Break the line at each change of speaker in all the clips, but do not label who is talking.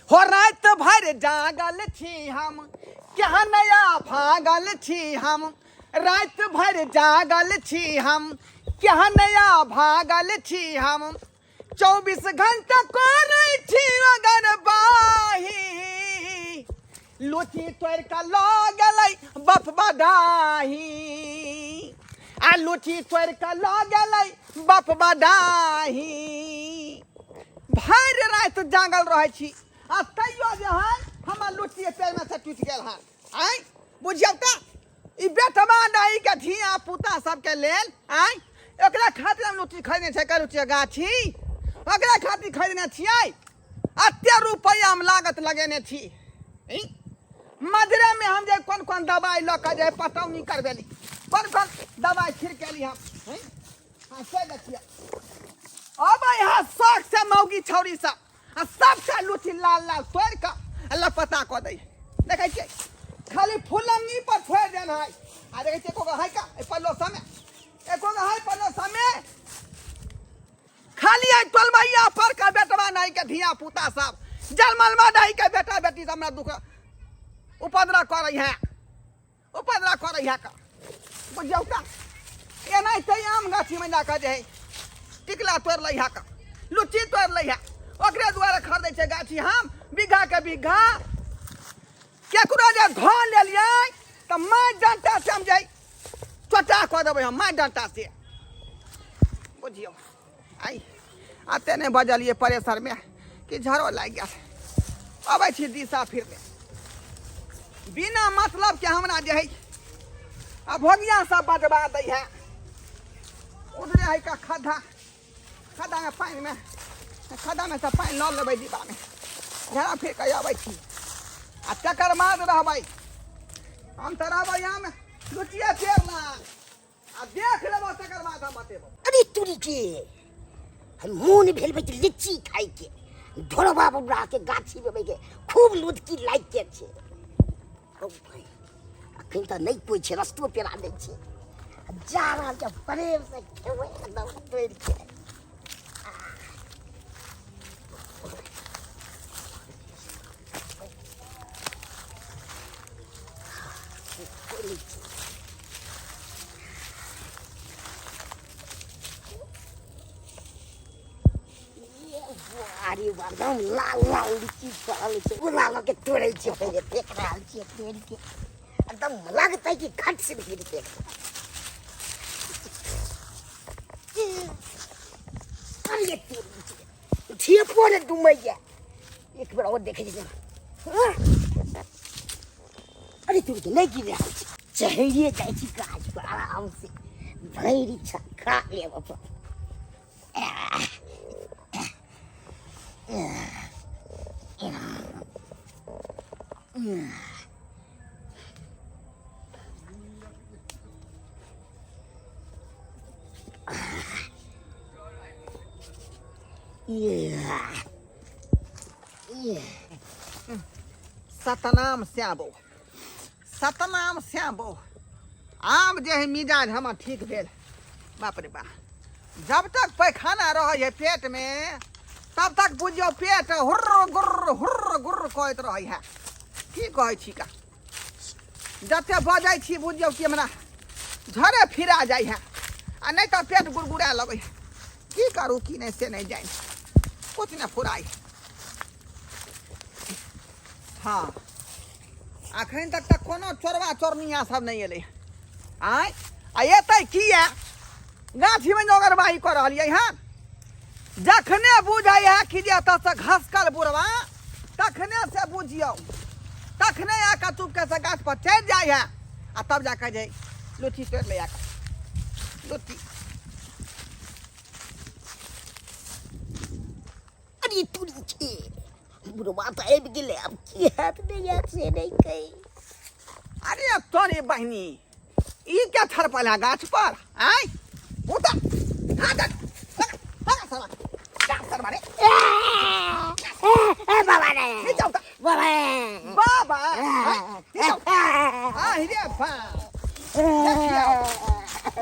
हो रात भर जागल छी हम, क्या नया भागल छी हम। रात भर जागल छी हम, क्या नया भागल छी हम। 24 घंटा कोरई छी अगर बाही, लुची तोड़ का लगलै बप बधाही। आ लुची तोड़ का लगलै बप बधाही। भर रात जागल रहे छी आ तैयो जे है हमर लुटिए पैर में से टूट गेल है। आय बुझियौ त ई बेटवा दाई के धिया पुता सबके लेल आय एकरा खातिर हम लुटी खरीदने छै करू गाछी, ओकरा खातिर खरीदने छियै। एते रुपया हम लागत लगेने छी। मजरे में हम जे कोन कोन दवाई ल के जे पटौनी करबेली, कोन कोन दवाई छिड़केली हम। हाँ से देखिए अब यहाँ शौक से मौगी छौरी सब सबसे लुटी लाल लाल तोड़ के लपता कऽ दै। देखै छियै खाली फुलंगी पर छोड़ देन है। आ देखै छियै एको है का पल्लो समय, एको है पल्लो समय खाली है टोलबैया पर का बेटवा नहीं के धिया पुता सब जलमलमा नहीं के बेटा बेटी सब हमरा दुख उपद्रव कर रही है, उपद्रव कर रही है का बुझियौ का। एनाहिते आम गाछी में जाकर जे है टिकला तोड़ लै है का, लुच्ची तोड़ लै है, ओकरे दुआरे खरीदै छै गाछी हम बीघा के बीघा। केकरो जे धो लेलियै तऽ माइ डंटा से हम जे चोटा कऽ देबै हम माइ डंटा से बुझियौ। आई आते नहीं बजलिए प्रेशर में कि झड़ो लागि गेल। अबै छी दिशा फिरने बिना मतलब के हमरा जे है आ भोगिया सब बजबा दै है। उधरे है का खद्धा, खद्धा में पानी में, खद्धा में से पानी ल लेबै डिब्बा में, घेरा फिर के अबै छी आ तकर बाद रहबै हम तऽ रहबै यहाँ में लुचिए फेरना आ देख लेबो तकर बाद हम बतेबो।
अरे तुरी के हम मोन भेल बे लिच्ची खाई के ढोरबा बुढ़ा के गाछी में बैके खूब लुदकी लाग के छे। ओ भाई अखन त नहीं कोई छे, रस्तो पेरा दै छे जा रहा जब प्रेम से खेबै एकदम तोड़ के। अरे एकदम लाल लाल लीची फड़ल छे, उ लाल के तोड़े छे पहले फेंक रहल छे तोड़ के एकदम लगता है कि खट से गिर पे। अरे ठिए पोरे डुमैया एक बार और देखे जे। अरे तू के नहीं गिर रहल छे, चढ़िए जाय छी गाछ पर आराम से भैरी खा लेब अपन।
सतनाम श्याबो, सतनाम श्याबो आम जे है मिजाज हमर ठीक भेल। बाप रे बाप जब तक पैखाना रहे है पेट में तब तक बुझियो पेट हुर्र गुर्र कहत रहे है। की कहै छी का जते बजै छी बुझियो कि हमरा झरे फिरा जाइ है आ नहीं तो पेट गुड़गुड़ा लगे है। की करू की नहीं से नहीं जाए कुछ न फुराई। हाँ अखन तक तो कोनो चोरवा चोरनिया सब नहीं एले आय एतै किया गाछी में जोगरबाही कर रही है। जखने बुझे है कि जे से घसकल बुढ़वा तखने से बुझियो, तखने आकर चुपके से गाछ पर चढ़ जाए है आ तब जाकर जे लुच्ची तोड़ ले आकर लुच्ची।
अरे तुरी के बुढ़वा तो आबि गेले, अब की हाथ नहीं याद से नहीं कही।
अरे अब तोरे बहनी ई क्या थरपल है गाछ पर आय उतर हाथ साला डाक्टर मारे
बाबा ने बाबा
बाबा हां रे बा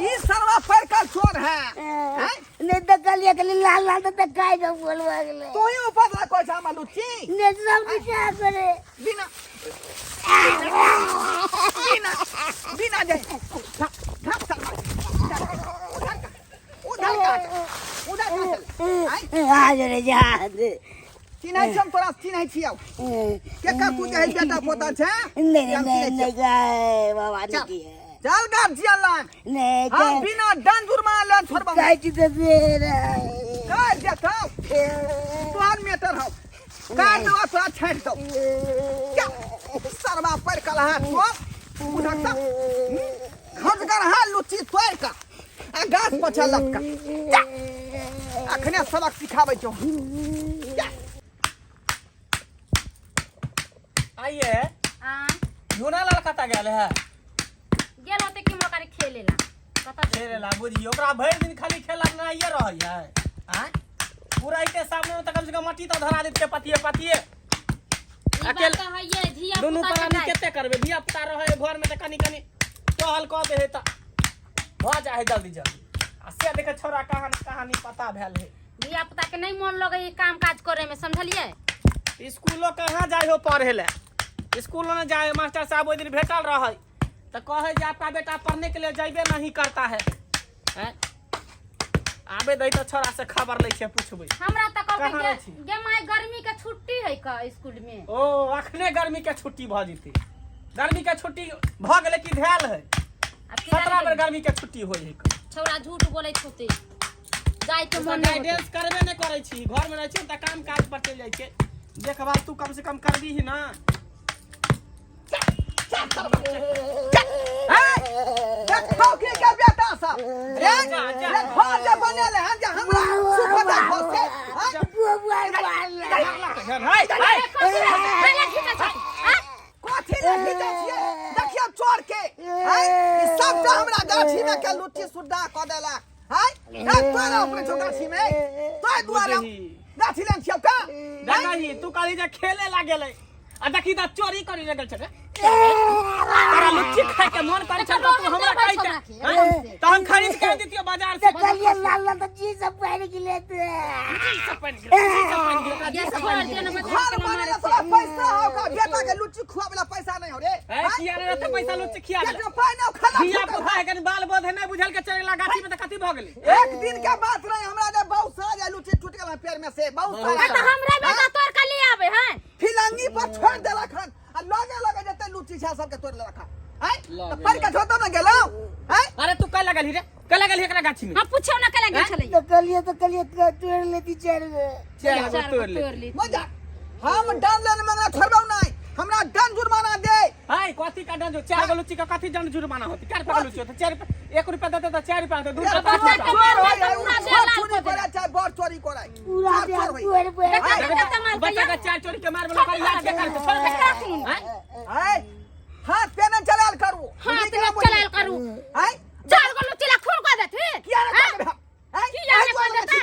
ई सरवा पर का चोर है
नहीं तो कल ये लाल लाल तो काय न बोलवा गेले
तू ही उपद्रा कोई छा लुच्ची
ने सब क्या करे
बिना बिना बिना दे
आज रे जाद
चिनाई छम तोरा चिनाई छियौ के का तू जे बेटा पोता छे
नहीं गाय बाबा नहीं
चल गार्जियन लान
नहीं
हम बिना दंड जुर्माना लान छोड़बा
काय चीज दे
काय देता तू आन मीटर हो का दवा तो छाड़ दो क्या सरवा पर कला तो उठता खज कर हा लुची तोय का आ गाछ पछा लटका अखने सबक सिखाबै छौ
आइए
हाँ
यूना लड़का गेल है
गेल होते कि मोकारी खेलेला पता
खेले ला बुझियो ओकरा भरि दिन खाली खेला ना आइए रहै है हैं पूरा के सामने में त कम से कम मट्टी तो धरा देते पतिए
ई बात तो है ये धिया
दोनों
पुता
प्राणी
के
केते करबे धिया पुता रहे घर में त कनी कनी टहल क दे है त भ जा है जल्दी जल्दी आ से देखे छोरा कहानी पता भेल है
धिया पुता के नहीं मन लगे काम काज करे में समझलिए
स्कूलो कहाँ जाए हो पढ़े ले स्कूलों में जाए मास्टर साहब वो दिन भेटल रहे तो कहे जे आपका बेटा पढ़ने के लिए जाइबे नहीं करता है हैं आबे दई तो छोरा से खबर ले छे पूछबे
हमरा त
कहाँ
कहबे
छी?
गे माय गर्मी के छुट्टी है का स्कूल में
ओ अखने गर्मी के छुट्टी भ जते गर्मी के छुट्टी भ गेले कि धेल है
आ
17 बेर गर्मी के छुट्टी होय है
छौरा झूठ बोलै होते जाय के मन नहीं
गाइडेंस करबे नहीं करे छी घर में रह छी त काम काज पर चल जाय छे देखभाल तू कम से कम कर दी ही ना
देखौ के बेटा सब रे घर जे बनेले हम जे हमरा सुखता होसे कोठी ले भीतर छिए देखियो चोर के ई सब त हमरा गाछी में के लुट्टी सुड्डा क देला है तोरा ऊपर छौ गाछी में तोय दुआरे गाछी लेन छियौ का
दादाजी तू काली जे खेले लागेले आ देखी त चोरी करी लगल छे तारा लुच्ची खाए के मन करे छे तो तू हमरा कहि के त हम खरीद के दितियो बाजार से
कलिया लाल लाल तो जी सब पहन के लेते
घर बनेला तोरा पैसा हो का बेटा के लुच्ची खुआवेला पैसा नहीं हो रे
ए किया रे त पैसा लुच्ची खिया दे
केकरो पाई न खाला
खिया पुता है के बाल बोध नहीं बुझल के चलेला गाछी में त कथि भ गेलै
एक दिन के बात रहे हमरा जे बहुत सारा लुच्ची टूट गेल पैर में से बहुत सारा
त हमरा बेटा तोर के ले आवे हैं
फिलंगी पर छोड़ देला खन आ लगे जते लुच्ची छा सब के तोड़ ले रखा है तो पर के झोतो न गेलो है
अरे तू कल लगल ही रे कल लगल ही एकरा गाछी में
हम पूछो ना कला गेल छलै
तो कलिया तोड़ लेती चार
तोड़ ले
मजा हम डर लेन मंगला छोड़बौ नहीं हमरा दंड जुर्माना दे
हाय कथि का दंड 4 गो लुच्ची का कथि दंड जुर्माना होती 4 रुपया लुच्ची होती 1 रुपया देते तो 4 रुपया दे 2
चोरी करे चाहे बड़ चोरी करे
पूरा तोड़
बच्चा का 4 चोरी के मार बोला कर याद के कर छोड़ दे
है हाथ पे न चलाल करू
हाथ न चलाल करू
है
4 गो लुचिला खून को देथे
किया रे है
किया रे को देथे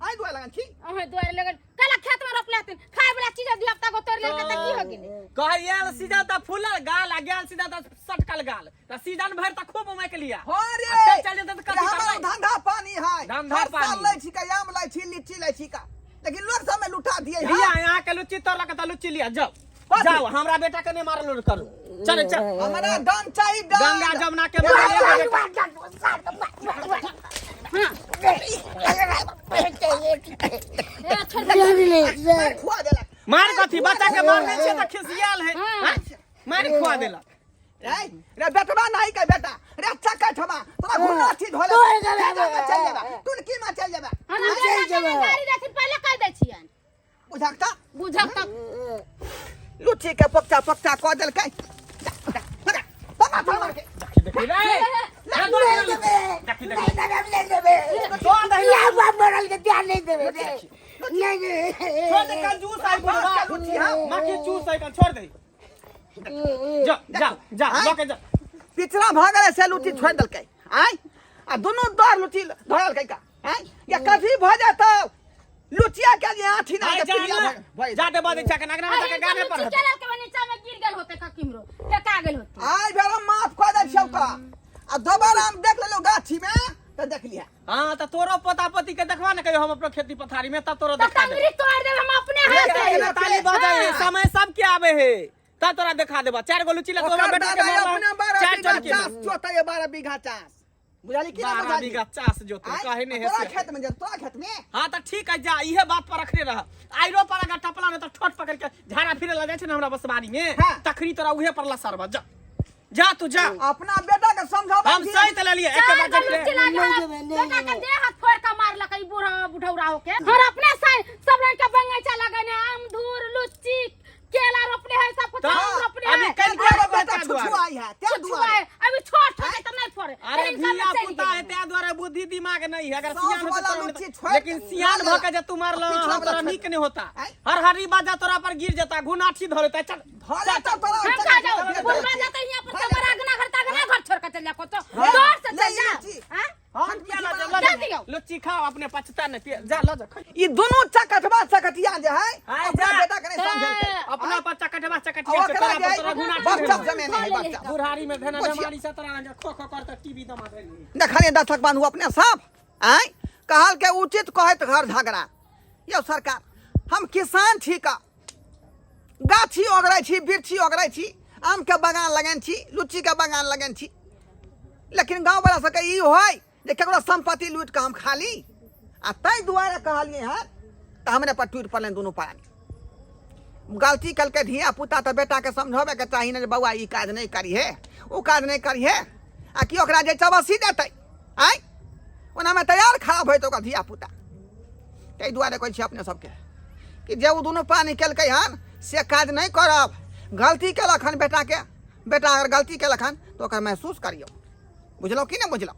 आई दुआ लगन छी
ओहे दुआरे लगन कला खेत में रोप लेथिन खाए वाला चीज धियापुता को तोड़ लेके त की हो गेले
कहल सीधा त फूलल गाल आ गेल सीधा त सटकल गाल त सीजन भर त खूब उमै के लिया
हो रे
चल जेत त कथि
हमारा
करबै
धंधा पानी है
धंधा पानी
लै छी का आम लै छी लीची लै छी का लेकिन लोग सब में लुटा दिए
भैया यहाँ के लुच्ची तोड़ लके त लुच्ची लिया जाओ हमरा बेटा के नहीं मारल उड़ करू चल चल
हमारा गन चाहिए
गंगा जमुना के मार
खुआ देला
मार कथी बच्चा के मारने छे त खिसियाल है मार खुआ देला
रे बेटवा नहीं के बेटा रे अच्छा का ठमा तोरा गुना ठीक होले चल जाबा टुनकी में चल जाबा
हम गाड़ी देथिन पहले कह दै छियन
बुझाकता
बुझक
लुच्ची के पक्का क देल के पका मार के
देखी रे देखी छोड़ दे कल जूस आई बोलवा माकी जूस आई कल छोड़ दे जा लोके जा
पिछला भागले से लुच्ची छोड़ देल के आई आ दोनों दौर लुच्ची धरल के का आई या कभी भ जाता लुचिया के लिए आठी ना के पिलिया
जाते बाद इच्छा के नगरा में के गाने पर
चलल के नीचा में गिर गेल होते का किमरो फेका गेल होते
आई बेरा माफ कर दे छौका आ दोबारा हम देख लेलो गाछी में तो देख लिया
हाँ तो तोरो पोता पोती के देखवा ना कहियो हम अपना खेती पथारी में तब तोरो
तो
देखा दे
टंगरी तोड़ देब हम अपने हाथ से
ताली बजाए है, समय सब के आवे है तब तोरा देखा देबा 4 गो लुची ले तो
ओकर
बेटा के
दादा
मारबा
अपने 12
चार
बीघा
जन के
चास जोता ये 12 बीघा चास बुझाली कि ना
12
बुझाली
बीघा चास जोते काहे ने
तोरा
है
खेत में जे तोरा खेत में
हाँ तो ठीक है जा इहे बात पर रखने रह आइरो पर अगर टपला ने तो ठोट पकड़ के झाड़ा फिरे लग जाए छे ना हमरा बसवारी में
हाँ।
तखरी तोरा उहे पर लसरबा जा जा तू जा
अपना बेटा के समझावा
हम सही त ले लिए एक
चार
बार
गो लुच्ची
जब
लागे बेटा के देह हाथ फोड़ के मारलक ई बूढ़ा बुढ़ौरा होके और अपने साई सब रंग के बंगैचा लगने अमदूर लुच्ची केला रोपने है सब कुछ
तो
आम रोपने
अभी
है
कल
तेरा
के
बेटा
बता
छुछुआई है तेरा
कुछ
दुआरे
है अभी छोट है तो नहीं फोड़े
अरे
लेकिन सब
धिया
चली
पुता
गई।
है त्या द्वारा बुद्धि दिमाग नहीं है अगर
साउथ
सियान
वाला
होता
लुच्ची
तो
छोड़
लेकिन
के
सियान
मार
भके जे तू मारलो
पिछला
हम तोरा
वाला
नीक नहीं होता
हैं?
हर हरी बाजा तोरा पर गिर जाता गुनाठी धर लेता चल
भले तो तोरा
हम का जाओ बुढ़वा जाते यहाँ पर बड़ा गना घर ता गना घर छोड़ के चल जा को तो दूर से चल जा हैं
हम क्या ला
जा दियो।
लुच्ची खाओ अपने पछता न जा लो जा खा।
ये दोनों चकटवा चकटिया जे है
आय
अपना
जा।
बेटा के नहीं समझलकै
अपना पर चकटवा चकटिया से
ओकरा
तोरा पर
जे
तोरा गुनाठी
बच्चा
धर
जमे नहीं है बच्चा
बुढ़ारी में भेना
बुझिया।
जमारी से तोरा आगे खो खो करता टीवी दमा देली
देखलिए दशक बांधू अपने सब आय कहल के उचित कहत घर झगड़ा यो सरकार हम किसान छी का गाछी ओगरै छी बिरछी ओगरै छी आम के बगान लगन छी लुच्ची के बगान लगन छी लेकिन गांव वाला सबके ई होय जे केकरो संपत्ति लूट के हम खा ली आ तै दुआरे कहलिए हैं तो हमरे पर टूट पड़ले दोनों प्राणी गलती कल के धिया पुता तो बेटा के समझावे के चाही ना जे बउआ ई काज नहीं करी है वो काज नहीं करी है आ कि ओकरा जे चबसी देतै आय ओना में तैयार खराब होइत ओकर धिया पुता ताहि दुआरे कहै छी अपने सबके कि जे ओ दुनू प्राणी केलकै हन से काज नहीं करब गलती केलक हन बेटा अगर गलती केलक हन तो ओकर महसूस करियौ बुझलौ कि नहीं बुझलौ